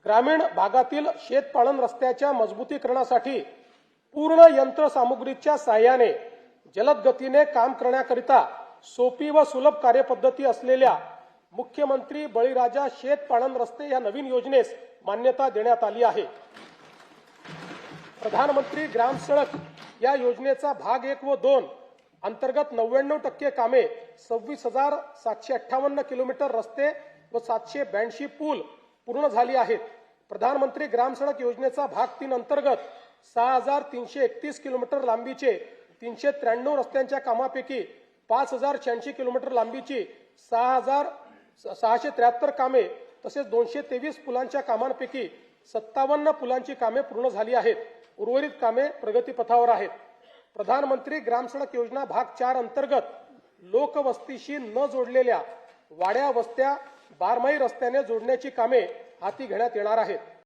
ग्रामीण भागातील शेतपालन रस्त्याच्या मजबूतीकरणासाठी पूर्ण यंत्रसामुग्रीच्या साहाय्याने जलद गतीने काम करण्याकरिता सोपी व सुलभ कार्यपद्धती असलेल्या मुख्यमंत्री बळीराजा शेतपालन रस्ते या नवीन योजनेस मान्यता देण्यात आली आहे। प्रधानमंत्री ग्राम सडक या योजनेचा भाग 1 व 2 अंतर्गत 99% कामे 26,758 किलोमीटर रस्ते व 782 पूल पूर्ण झाली आहेत। प्रधानमंत्री ग्राम सडक योजनेचा भाग 3 अंतर्गत 6,331 किलोमीटर लांबीचे 393 रस्त्यांच्या कामापैकी 5,086 किलोमीटर लांबीची 6,673 कामे तसेच 223 पुलांच्या कामांपैकी 57 पुलांची कामे पूर्ण झाली आहेत। उर्वरित कामे प्रगतीपथावर आहेत। प्रधानमंत्री ग्राम सडक योजना भाग 4 अंतर्गत लोकवस्तीशी न जोडलेल्या वाड्या वस्त्या बारमाही रस्त्याने जोडण्याची कामे हाती घेण्यात येणार आहेत।